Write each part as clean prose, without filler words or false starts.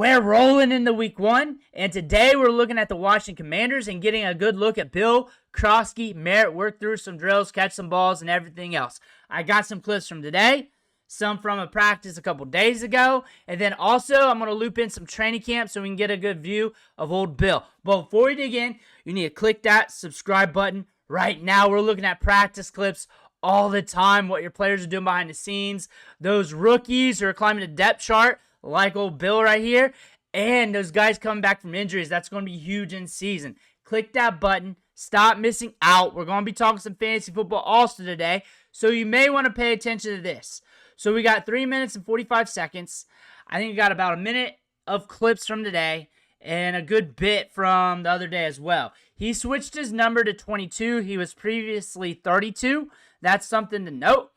We're rolling into week 1, and today we're looking at the Washington Commanders and getting a good look at Bill Croskey-Merritt, work through some drills, catch some balls, and everything else. I got some clips from today, some from a practice a couple days ago, and then also I'm going to loop in some training camp so we can get a good view of old Bill. But before we dig in, you need to click that subscribe button right now. We're looking at practice clips all the time, what your players are doing behind the scenes, those rookies who are climbing the depth chart, like old Bill right here, and those guys coming back from injuries. That's going to be huge in season. Click that button. Stop missing out. We're going to be talking some fantasy football also today, so you may want to pay attention to this. So we got 3 minutes and 45 seconds. I think we got about a minute of clips from today and a good bit from the other day as well. He switched his number to 22. He was previously 32. That's something to note.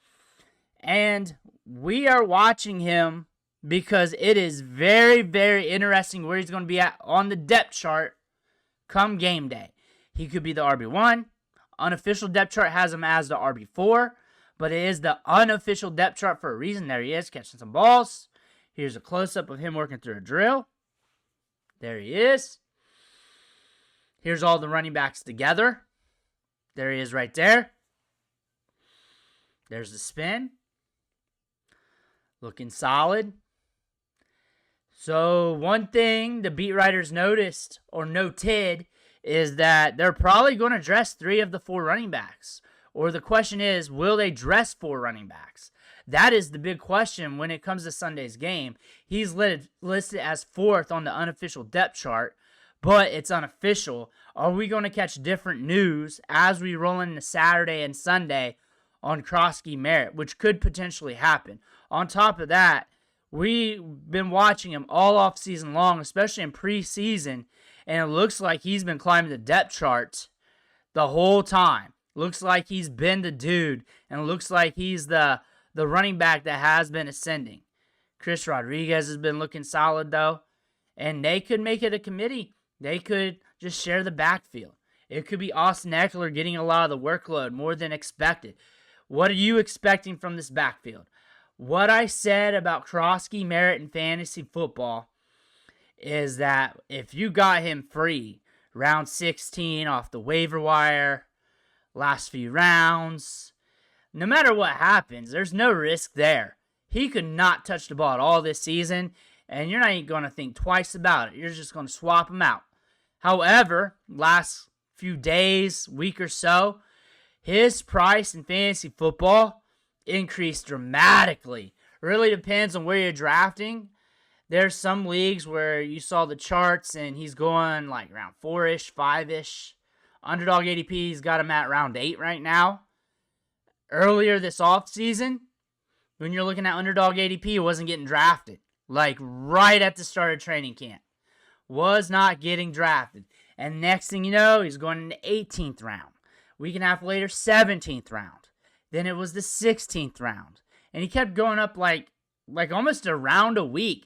And we are watching him because it is very, very interesting where he's going to be at on the depth chart come game day. He could be the RB1. Unofficial depth chart has him as the RB4, but it is the unofficial depth chart for a reason. There he is, catching some balls. Here's a close-up of him working through a drill. There he is. Here's all the running backs together. There he is right there. There's the spin. Looking solid. So one thing the beat writers noticed or noted is that they're probably going to dress 3 of the 4 running backs. Or the question is, will they dress 4 running backs? That is the big question when it comes to Sunday's game. He's listed as 4th on the unofficial depth chart, but it's unofficial. Are we going to catch different news as we roll into Saturday and Sunday on Croskey-Merritt, which could potentially happen? On top of that, we've been watching him all off season long, especially in preseason, and it looks like he's been climbing the depth chart the whole time. Looks like he's been the dude, and it looks like he's the running back that has been ascending. Chris Rodriguez has been looking solid, though, and they could make it a committee. They could just share the backfield. It could be Austin Eckler getting a lot of the workload, more than expected. What are you expecting from this backfield? What I said about Croskey-Merritt in fantasy football is that if you got him free, round 16 off the waiver wire, last few rounds, no matter what happens, there's no risk there. He could not touch the ball at all this season, and you're not even going to think twice about it. You're just going to swap him out. However, last few days, week or so, his price in fantasy football increased dramatically. Really depends on where you're drafting. There's some leagues where you saw the charts and he's going like round 4-ish, 5-ish. Underdog ADP, he's got him at round 8 right now. Earlier this offseason, when you're looking at Underdog ADP, he wasn't getting drafted. Like right at the start of training camp. Was not getting drafted. And next thing you know, he's going in the 18th round. Week and a half later, 17th round. Then it was the 16th round. And he kept going up like almost a round a week.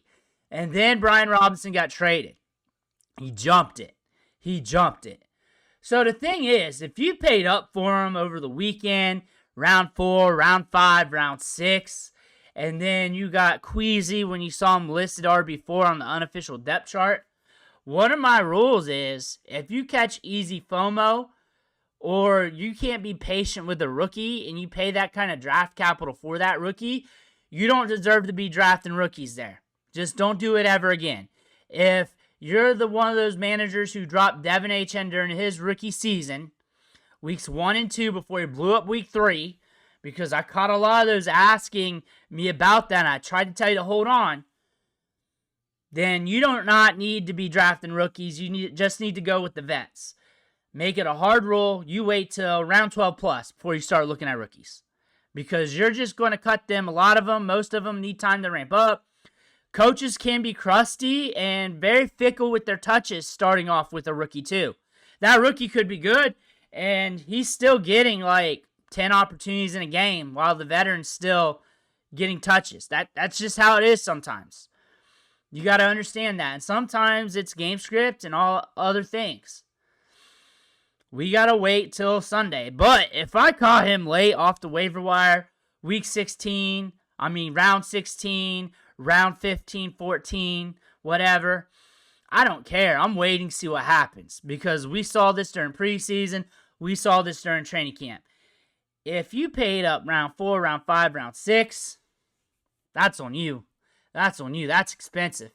And then Brian Robinson got traded. He jumped it. So the thing is, if you paid up for him over the weekend, round 4, round 5, round 6, and then you got queasy when you saw him listed RB4 on the unofficial depth chart, one of my rules is, if you catch easy FOMO, or you can't be patient with a rookie and you pay that kind of draft capital for that rookie, you don't deserve to be drafting rookies there. Just don't do it ever again. If you're one of those managers who dropped Devin Achane during his rookie season, weeks 1 and 2 before he blew up week 3, because I caught a lot of those asking me about that and I tried to tell you to hold on, then you do not need to be drafting rookies. You just need to go with the vets. Make it a hard rule. You wait till round 12 plus before you start looking at rookies. Because you're just going to cut them. A lot of them, most of them need time to ramp up. Coaches can be crusty and very fickle with their touches starting off with a rookie too. That rookie could be good, and he's still getting like 10 opportunities in a game while the veteran's still getting touches. That's just how it is sometimes. You got to understand that. And sometimes it's game script and all other things. We got to wait till Sunday. But if I caught him late off the waiver wire, round 16, round 15, 14, whatever. I don't care. I'm waiting to see what happens because we saw this during preseason. We saw this during training camp. If you paid up round 4, round 5, round 6, that's on you. That's on you. That's expensive.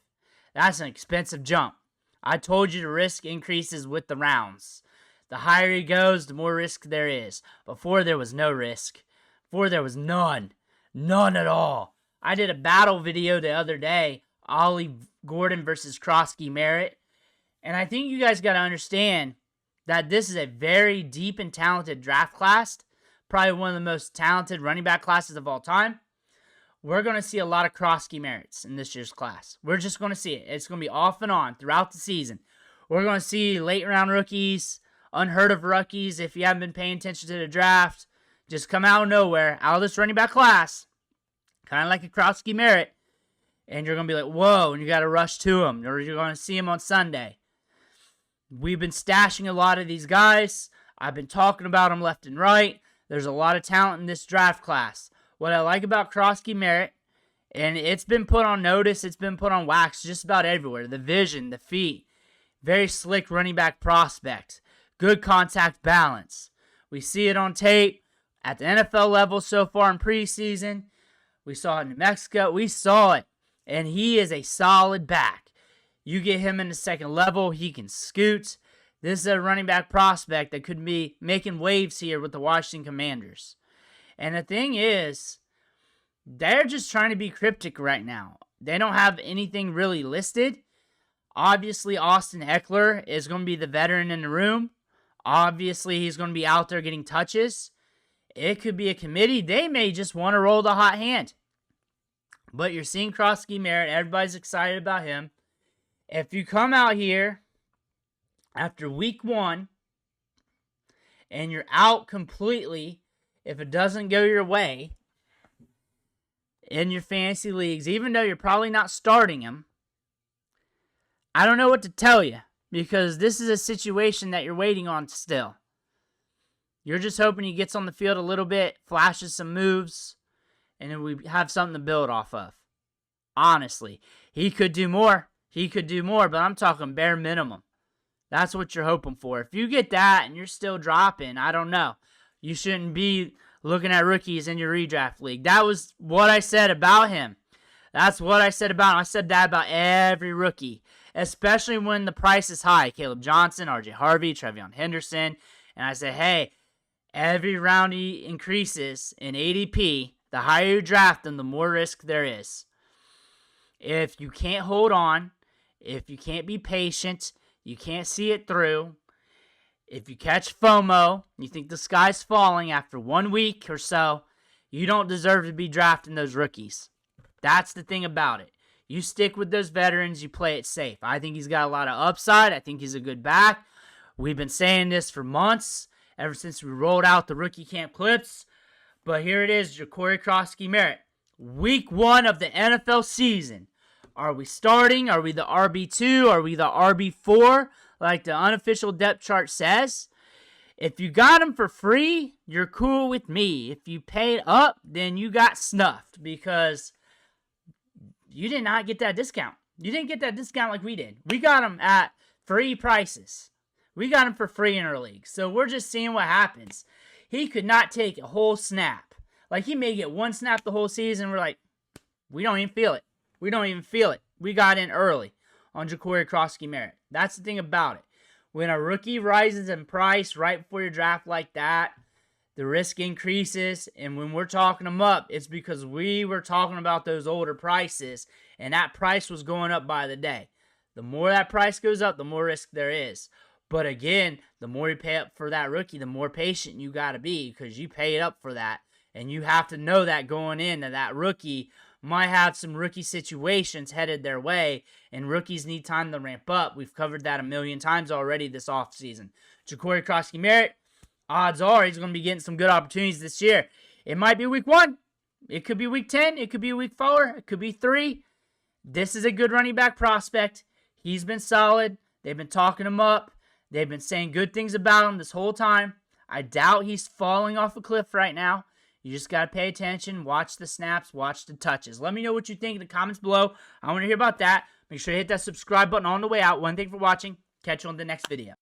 That's an expensive jump. I told you the risk increases with the rounds. The higher he goes, the more risk there is. Before, there was no risk. Before, there was none. None at all. I did a battle video the other day, Ollie Gordon versus Croskey-Merritt. And I think you guys got to understand that this is a very deep and talented draft class. Probably one of the most talented running back classes of all time. We're going to see a lot of Croskey-Merritts in this year's class. We're just going to see it. It's going to be off and on throughout the season. We're going to see late round rookies, unheard of rookies. If you haven't been paying attention to the draft, just come out of nowhere, out of this running back class, kind of like a Croskey-Merritt, and you're going to be like, whoa, and you got to rush to him, or you're going to see him on Sunday. We've been stashing a lot of these guys. I've been talking about them left and right. There's a lot of talent in this draft class. What I like about Croskey-Merritt, and it's been put on notice, it's been put on wax just about everywhere. The vision, the feet, very slick running back prospect, good contact balance. We see it on tape at the NFL level so far in preseason. We saw it in New Mexico. We saw it, and he is a solid back. You get him in the second level, he can scoot. This is a running back prospect that could be making waves here with the Washington Commanders. And the thing is, they're just trying to be cryptic right now. They don't have anything really listed. Obviously, Austin Eckler is going to be the veteran in the room. Obviously, he's going to be out there getting touches. It could be a committee. They may just want to roll the hot hand. But you're seeing Croskey-Merritt. Everybody's excited about him. If you come out here after week 1 and you're out completely, if it doesn't go your way in your fantasy leagues, even though you're probably not starting him, I don't know what to tell you, because this is a situation that you're waiting on still. You're just hoping he gets on the field a little bit, flashes some moves, and then we have something to build off of. Honestly, he could do more. He could do more, but I'm talking bare minimum. That's what you're hoping for. If you get that and you're still dropping, I don't know. You shouldn't be looking at rookies in your redraft league. That was what I said about him. That's what I said about him. I said that about every rookie, especially when the price is high. Caleb Johnson, RJ Harvey, Trevion Henderson. And I said, hey, every round he increases in ADP, the higher you draft them, the more risk there is. If you can't hold on, if you can't be patient, you can't see it through, if you catch FOMO, you think the sky's falling after 1 week or so, you don't deserve to be drafting those rookies. That's the thing about it. You stick with those veterans, you play it safe. I think he's got a lot of upside. I think he's a good back. We've been saying this for months, ever since we rolled out the rookie camp clips. But here it is, Jacory Croskey-Merritt. Week 1 of the NFL season. Are we starting? Are we the RB2? Are we the RB4? Like the unofficial depth chart says. If you got him for free, you're cool with me. If you paid up, then you got snuffed because you did not get that discount. You didn't get that discount like we did. We got him at free prices. We got him for free in our league. So we're just seeing what happens. He could not take a whole snap. Like he may get one snap the whole season. We're like, we don't even feel it. We don't even feel it. We got in early on Jacory Croskey-Merritt. That's the thing about it. When a rookie rises in price right before your draft like that, the risk increases. And when we're talking them up, it's because we were talking about those older prices, and that price was going up by the day. The more that price goes up, the more risk there is. But again, the more you pay up for that rookie, the more patient you got to be because you paid up for that. And you have to know that going in that rookie might have some rookie situations headed their way, and rookies need time to ramp up. We've covered that a million times already this offseason. Jacory Croskey-Merritt, odds are he's going to be getting some good opportunities this year. It might be week 1. It could be week 10. It could be week 4. It could be 3. This is a good running back prospect. He's been solid. They've been talking him up. They've been saying good things about him this whole time. I doubt he's falling off a cliff right now. You just got to pay attention, watch the snaps, watch the touches. Let me know what you think in the comments below. I want to hear about that. Make sure to hit that subscribe button on the way out. One thing for watching. Catch you on the next video.